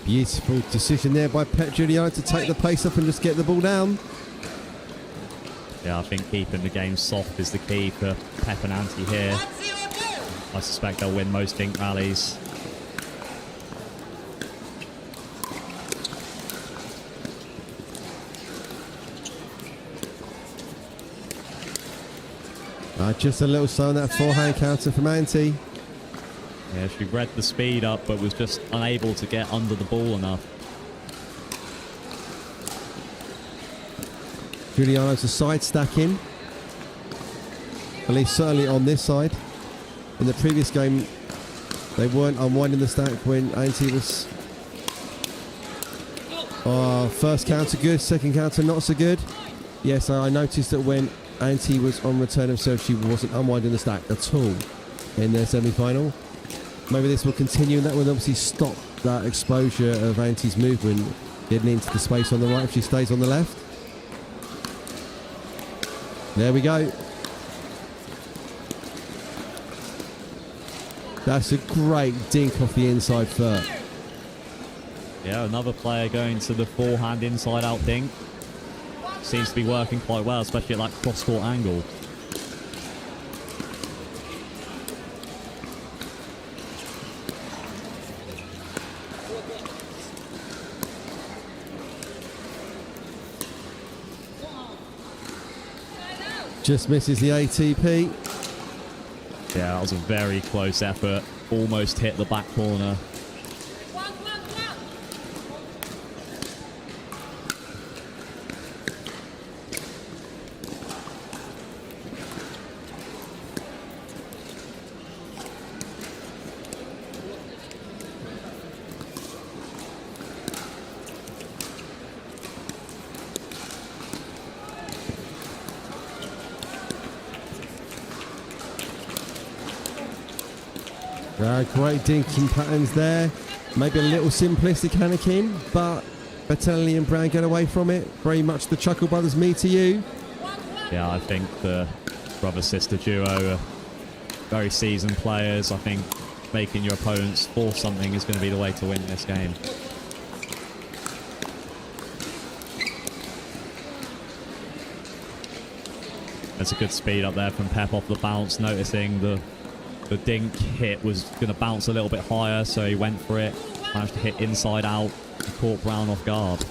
Beautiful decision there by Pep Giuliano to take the pace up and just get the ball down. Yeah, I think keeping the game soft is the key for Pep and Anti here. I suspect they'll win most Dink rallies. Just a little slow on that forehand counter from Anti. Yeah, she read the speed up, but was just unable to get under the ball enough. Giuliano's a side stacking. At least certainly on this side. In the previous game, they weren't unwinding the stack when Anti was... first counter good, second counter not so good. Yes, I noticed that when Anti was on return of serve, she wasn't unwinding the stack at all in their semi-final. Maybe this will continue, and that will obviously stop that exposure of Anti's movement getting into the space on the right if she stays on the left. There we go. That's a great dink off the inside foot. Yeah, another player going to the forehand inside out dink. Seems to be working quite well, especially at that cross-court angle. Just misses the ATP. Yeah, that was a very close effort. Almost hit the back corner. Great dinking patterns there. Maybe a little simplistic, Anakin, but Bettinelli and Browne get away from it. Very much the Chuckle Brothers, me to you. Yeah, I think the brother-sister duo are very seasoned players. I think making your opponents force something is going to be the way to win this game. That's a good speed up there from Pep off the bounce, noticing the dink hit was going to bounce a little bit higher, so he went for it. Managed to hit inside out and caught Browne off guard.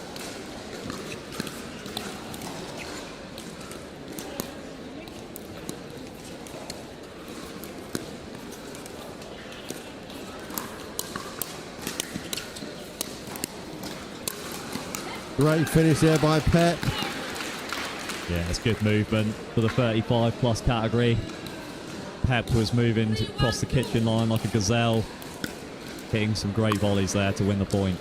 Great finish there by Pep. Yeah, it's good movement for the 35 plus category. Pep was moving across the kitchen line like a gazelle, hitting some great volleys there to win the point.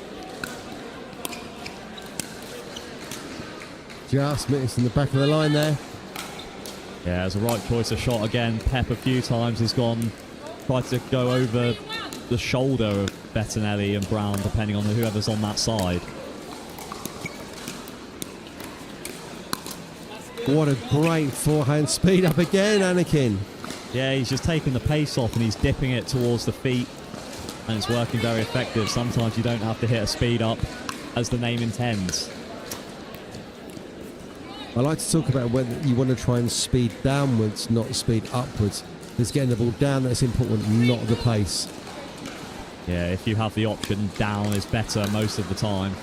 Just missed in the back of the line there. Yeah, it's a right choice of shot again. Pep a few times has tried to go over the shoulder of Bettinelli and Browne, depending on whoever's on that side. What a great forehand speed up again, Anakin. Yeah, he's just taking the pace off and he's dipping it towards the feet, and it's working very effective. Sometimes you don't have to hit a speed up as the name intends. I like to talk about whether you want to try and speed downwards, not speed upwards. It's getting the ball down that's important, not the pace. Yeah, if you have the option, down is better most of the time.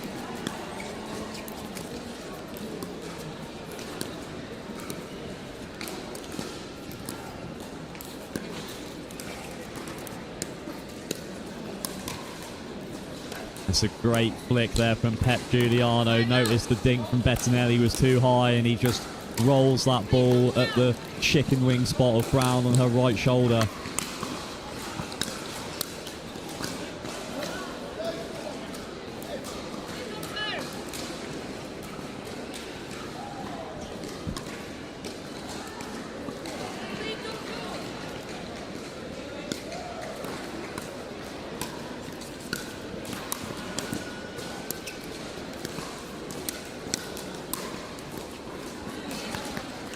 It's a great flick there from Pep Giuliano. Notice the dink from Bettinelli was too high and he just rolls that ball at the chicken wing spot of Browne on her right shoulder.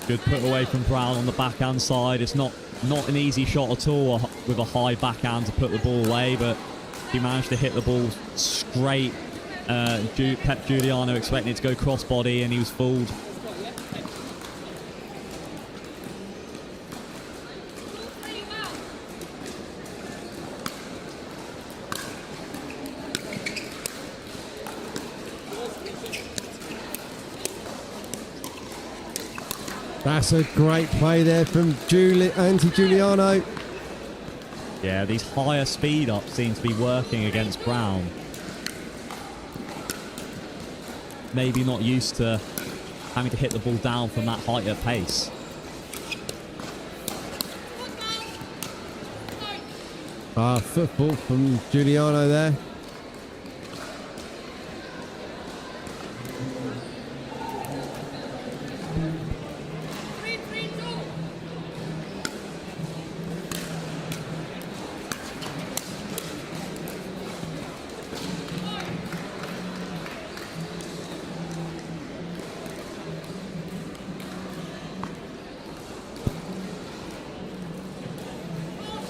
Good put away from Browne on the backhand side. It's not an easy shot at all with a high backhand to put the ball away, but he managed to hit the ball straight Pep Giuliano expecting it to go crossbody, and he was fooled. That's a great play there from Giuliano. Yeah, these higher speed ups seem to be working against Browne. Maybe not used to having to hit the ball down from that height at pace. Football from Giuliano there.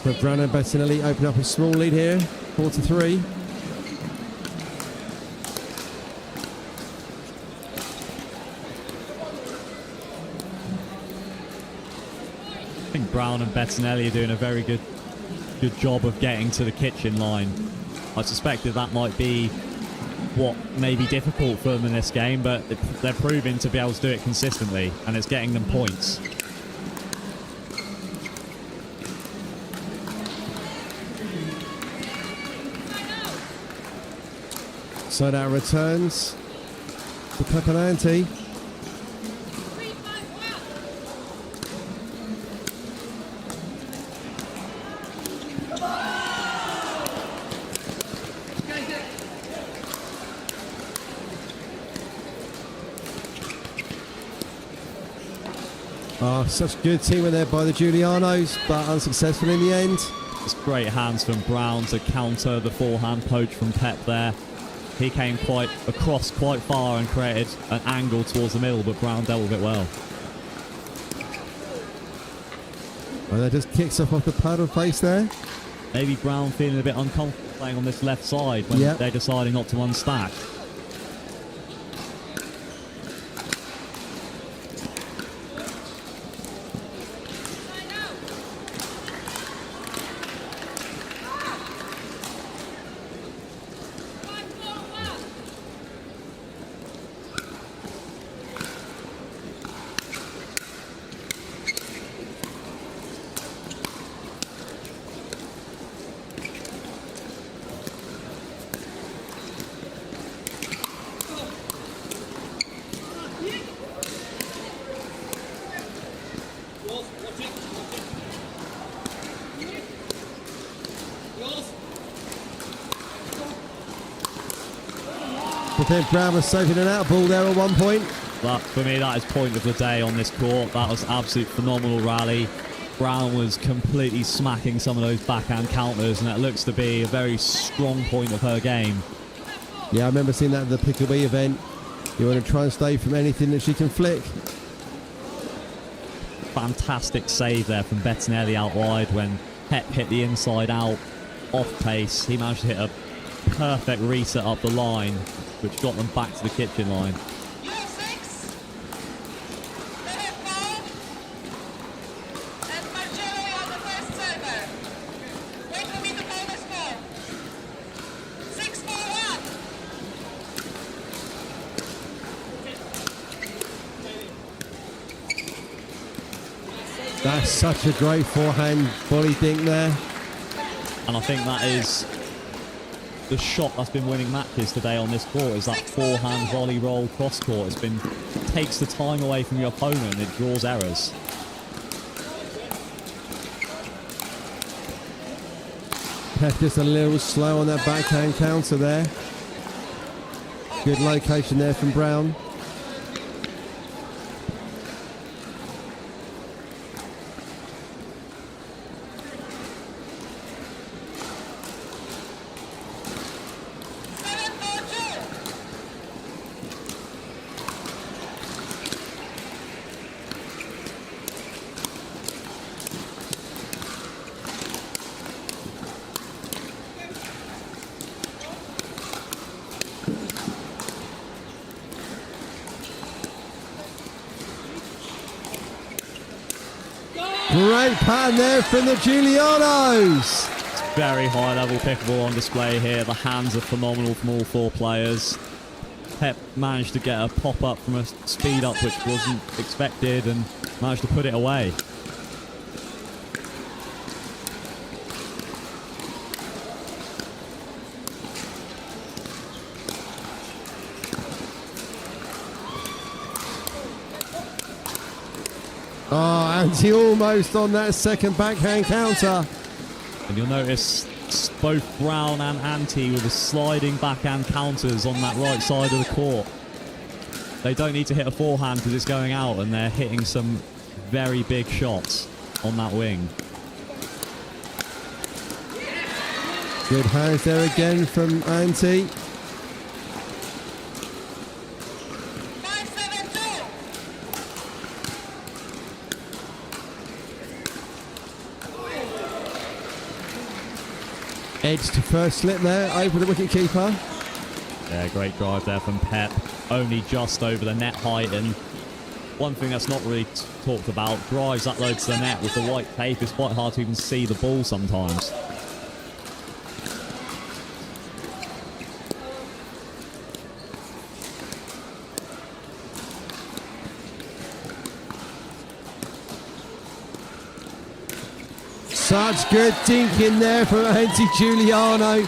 But Browne Bettinelli open up a small lead here, 4-3. I think Browne and Bettinelli are doing a very good job of getting to the kitchen line. I suspected that might be what may be difficult for them in this game, but they're proving to be able to do it consistently, and it's getting them points. So that returns to Pepinanti. Such good teamwork there by the Giulianos, but unsuccessful in the end. It's great hands from Browne to counter the forehand poach from Pep there. He came quite far and created an angle towards the middle, but Browne dealt with it well. And that just kicks off the paddle face there. Maybe Browne feeling a bit uncomfortable playing on this left side when they're deciding not to unstack. But then Browne was saving an out ball there at one point. But for me, that is point of the day on this court. That was absolute phenomenal rally. Browne was completely smacking some of those backhand counters, and that looks to be a very strong point of her game. Yeah, I remember seeing that at the Pickleball event. You want to try and stay from anything that she can flick. Fantastic save there from Bettinelli out wide when Pep hit the inside out off pace. He managed to hit a perfect reset up the line, which got them back to the kitchen line. That's such a great forehand volley dink there. And I think that is the shot that's been winning matches today on this court, is that forehand volley roll cross court. Takes the time away from your opponent and it draws errors. Pep just a little slow on that backhand counter there. Good location there from Browne. Great pattern there from the Giulianos. Very high level pickleball on display here. The hands are phenomenal from all four players. Pep managed to get a pop up from a speed up which wasn't expected and managed to put it away. Oh, Ante almost on that second backhand counter. And you'll notice both Browne and Ante with the sliding backhand counters on that right side of the court. They don't need to hit a forehand because it's going out, and they're hitting some very big shots on that wing. Good hands there again from Ante. Edge to first slip there, over the wicket keeper. Yeah, great drive there from Pep. Only just over the net height, and one thing that's not really talked about, drives that low to the net with the white tape. It's quite hard to even see the ball sometimes. Such good dinking there from Ante Giuliano.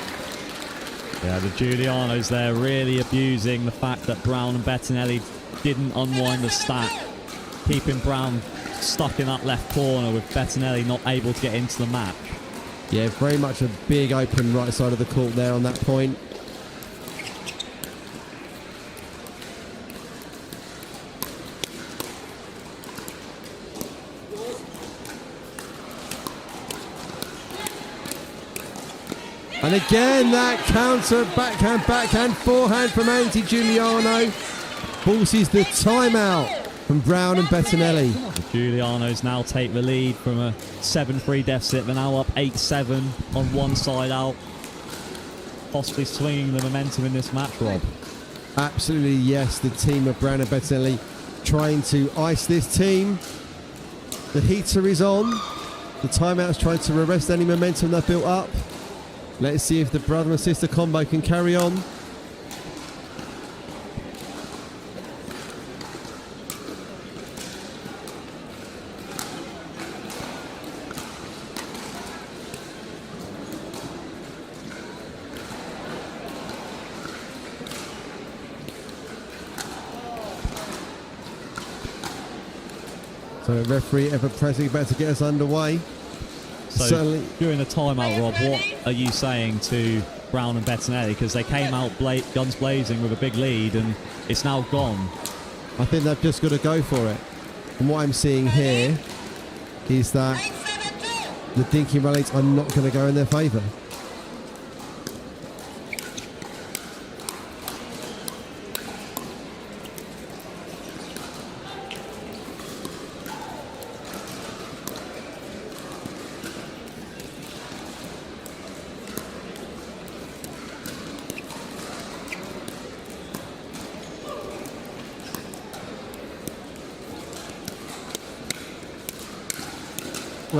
Yeah, the Giulianos there really abusing the fact that Browne and Bettinelli didn't unwind the stack, keeping Browne stuck in that left corner with Bettinelli not able to get into the match. Yeah, very much a big open right side of the court there on that point. And again, that counter, backhand, forehand from Ante Giuliano. Forces the timeout from Browne and Bettinelli. The Giulianos now take the lead from a 7-3 deficit. They're now up 8-7 on one side out. Possibly swinging the momentum in this match, Rob. Absolutely, yes. The team of Browne and Bettinelli trying to ice this team. The heater is on. The timeout's trying to arrest any momentum they've built up. Let's see if the brother and sister combo can carry on. So referee ever pressing about to get us underway. So Certainly. during the timeout, Rob, what are you saying to Browne and Bettinelli? Because they came out guns blazing with a big lead, and it's now gone. I think they've just got to go for it. And what I'm seeing here is that the Dinking rallies are not going to go in their favour.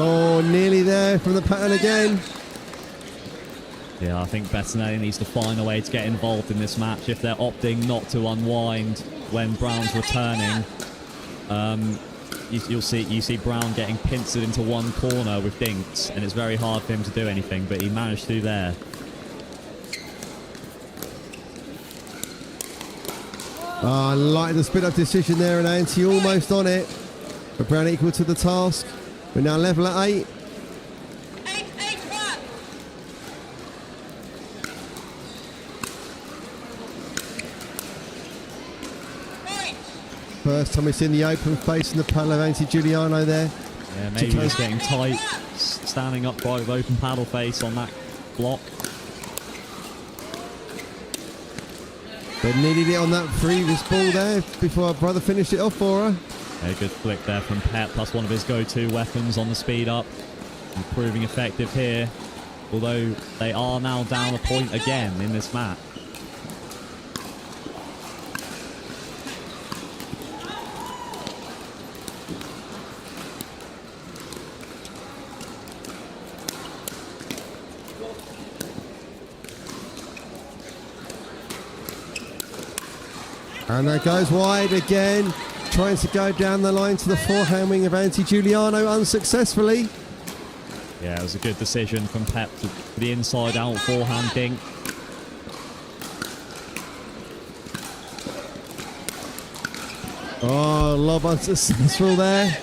Oh, nearly there from the pattern again. Yeah, I think Bettinelli needs to find a way to get involved in this match if they're opting not to unwind when Browne's returning. You see Browne getting pincered into one corner with dinks, and it's very hard for him to do anything, but he managed to there. I like the split up decision there, and Ante almost on it. But Browne equal to the task. We're now level at 8. First time we've seen the open face in the paddle of Ante Giuliano there. Yeah, maybe he's getting tight, standing upright with open paddle face on that block. But needed it on that previous ball there before our brother finished it off for her. A good flick there from Pep. That's one of his go-to weapons on the speed up. And proving effective here. Although they are now down a point again in this match. And that goes wide again. Trying to go down the line to the forehand wing of Giuliano unsuccessfully. Yeah, it was a good decision from Pep to the inside out forehand dink. Oh, lob unsuccessful there.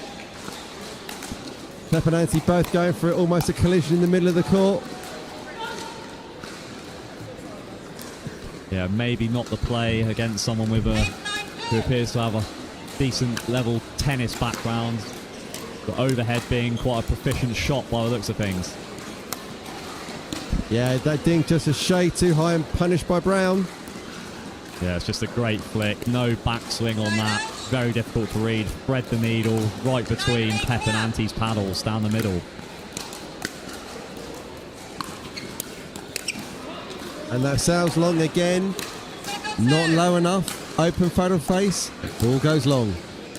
Pep and Anti both going for it, almost a collision in the middle of the court. Yeah, maybe not the play against someone with who appears to have a decent level tennis background. The overhead being quite a proficient shot by the looks of things. Yeah, that dink just a shade too high and punished by Browne. Yeah, it's just a great flick. No backswing on that. Very difficult to read. Thread the needle right between Pep and Anti's paddles down the middle. And that sails long again. Not low enough. Open paddle face. Ball goes long.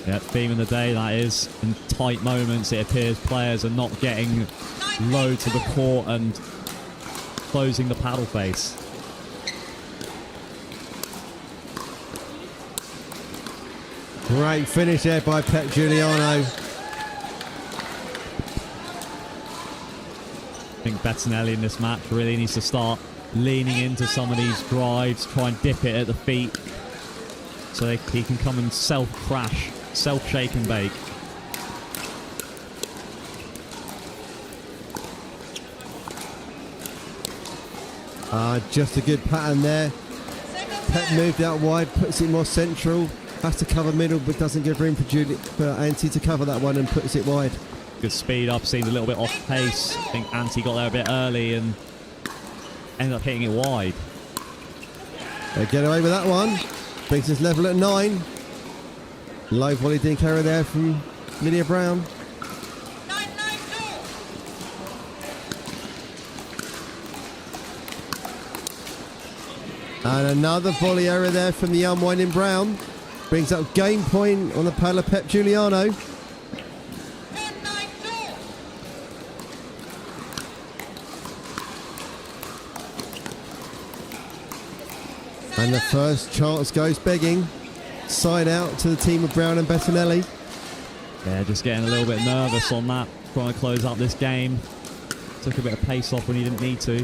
Yeah, theme of the day that is. In tight moments, it appears players are not getting low to the court and closing the paddle face. Great finish there by Pep Giuliano. I think Bettinelli in this match really needs to start leaning into some of these drives, try and dip it at the feet so he can come and self-crash, self-shake and bake. Just a good pattern there. Pep moved out wide, puts it more central. Has to cover middle, but doesn't give room for Anti to cover that one and puts it wide. Good speed up, seemed a little bit off pace. I think Anti got there a bit early and ended up hitting it wide. They get away with that one. Brings us level at 9. Low volley dink error there from Lydia Browne. And another volley error there from the unwinding Browne. Brings up game point on the paddle of Pep Giuliano. And the first chance goes begging. Side out to the team of Browne and Bettinelli. Yeah, just getting a little bit nervous on that, trying to close out this game. Took a bit of pace off when he didn't need to.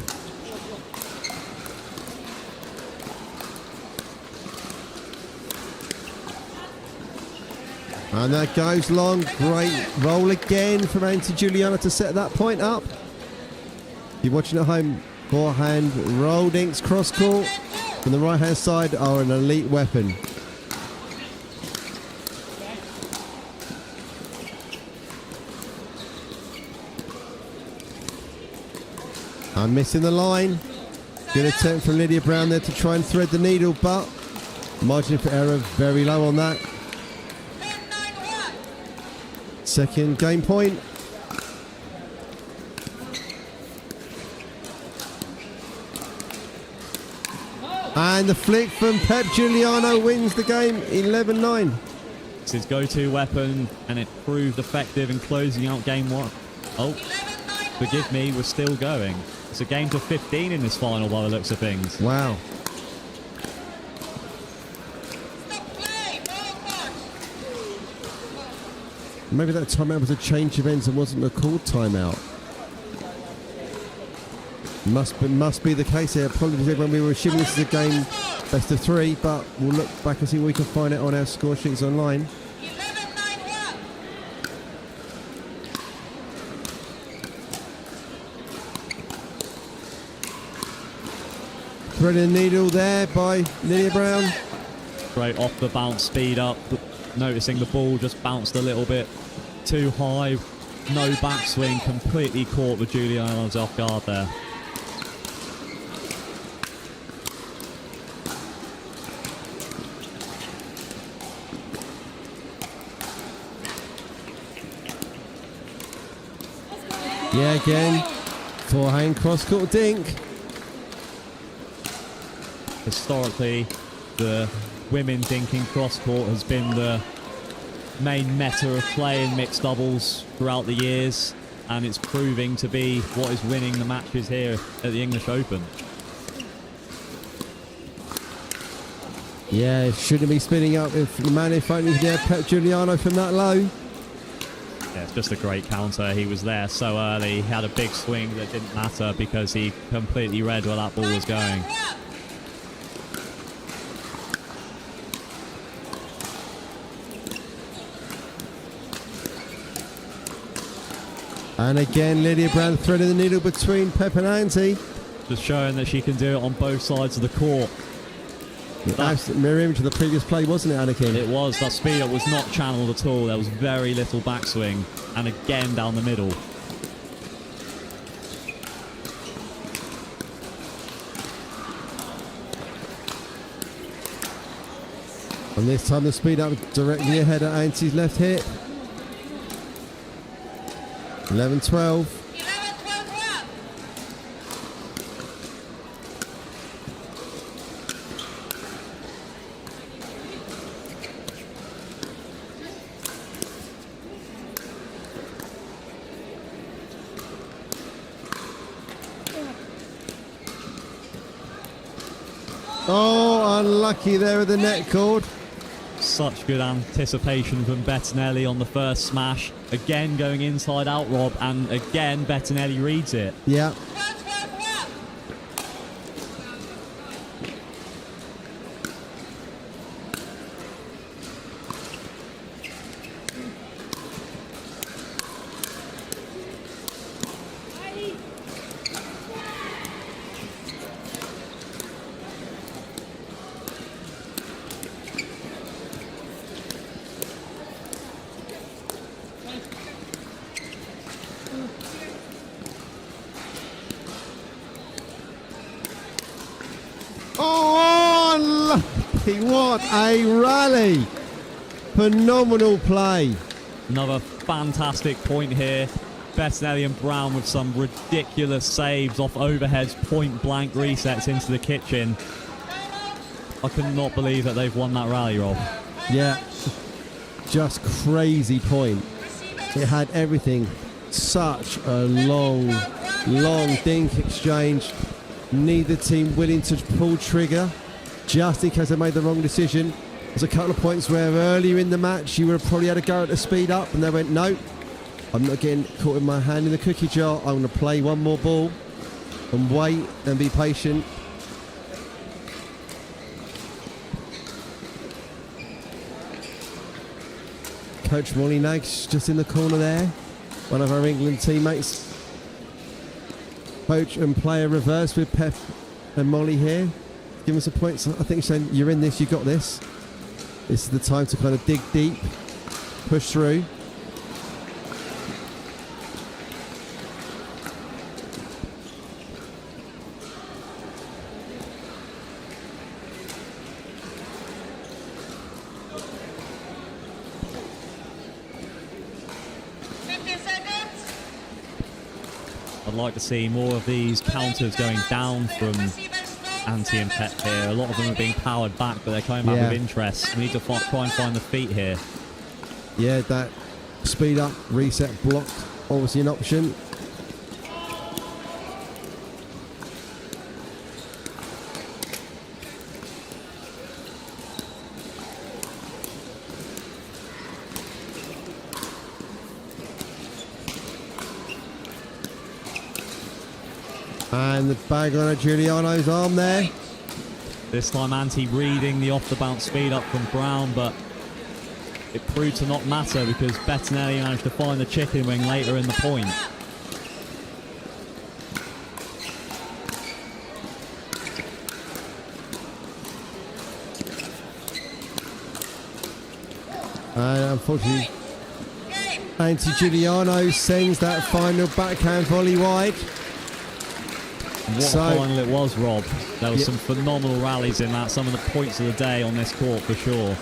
And that goes long. Great roll again from Giuliano to set that point up. If you're watching at home, forehand roll dinks cross court from the right hand side are an elite weapon. I'm missing the line. Good attempt from Lydia Browne there to try and thread the needle, but margin for error very low on that. Second game point. And the flick from Pep Giuliano wins the game 11-9. It's his go-to weapon, and it proved effective in closing out game 1. Oh, forgive me, we're still going. It's a game to 15 in this final by the looks of things. Wow. Maybe that timeout was a change of ends and wasn't a called timeout. Must be the case here. Apologies everyone, we were assuming this is a game best of 3, but we'll look back and see if we can find it on our score sheets online. Threading the needle there by Lydia Browne. Great off the bounce speed up. Noticing the ball just bounced a little bit too high. No backswing, completely caught the Giuliano's off guard there. Yeah, again, forehand cross-court dink. Historically, the women dinking cross-court has been the main meta of play in mixed doubles throughout the years, and it's proving to be what is winning the matches here at the English Open. Yeah, shouldn't be spinning up if the man in front is there, Pep Giuliano from that low. Yeah, it's just a great counter. He was there so early. He had a big swing that didn't matter because he completely read where that ball was going. And again, Lydia Browne threading the needle between Pep and Auntie. Just showing that she can do it on both sides of the court. That's the mirror image of the previous play, wasn't it, Anakin? It was. That speed up was not channeled at all. There was very little backswing. And again down the middle. And this time the speed up directly ahead at Auntie's left hip. 11-12. Oh, unlucky there with the net cord. Such good anticipation from Bettinelli on the first smash. Again going inside out, Rob, and again Bettinelli reads it. Yeah. Oh, unlucky. What a rally. Phenomenal play. Another fantastic point here. Bettinelli and Browne with some ridiculous saves off overheads, point blank resets into the kitchen. I cannot believe that they've won that rally, Rob. Yeah. Just crazy point. It had everything. Such a long dink exchange. Neither team willing to pull trigger just in case they made the wrong decision. There's a couple of points where earlier in the match you would have probably had a go at the speed up and they went, no, I'm not getting caught with my hand in the cookie jar. I'm going to play one more ball and wait and be patient. Coach Molly Nags just in the corner there. One of our England teammates. Coach and player reverse with Pep and Molly here. Give us a point. So I think she's saying, you're in this, you got this. This is the time to kind of dig deep, push through. I'd like to see more of these counters going down from Auntie and Pep here. A lot of them are being powered back, but they're coming back with interest. We need to try and find the feet here. Yeah, that speed up, reset, blocked, obviously an option. And the bag on Giuliano's arm there. This time Auntie reading the off the bounce speed up from Browne, but it proved to not matter because Bettinelli managed to find the chicken wing later in the point. And unfortunately, Auntie Giuliano sends that final backhand volley wide. What a final it was, Rob. There was some phenomenal rallies in that. Some of the points of the day on this court for sure.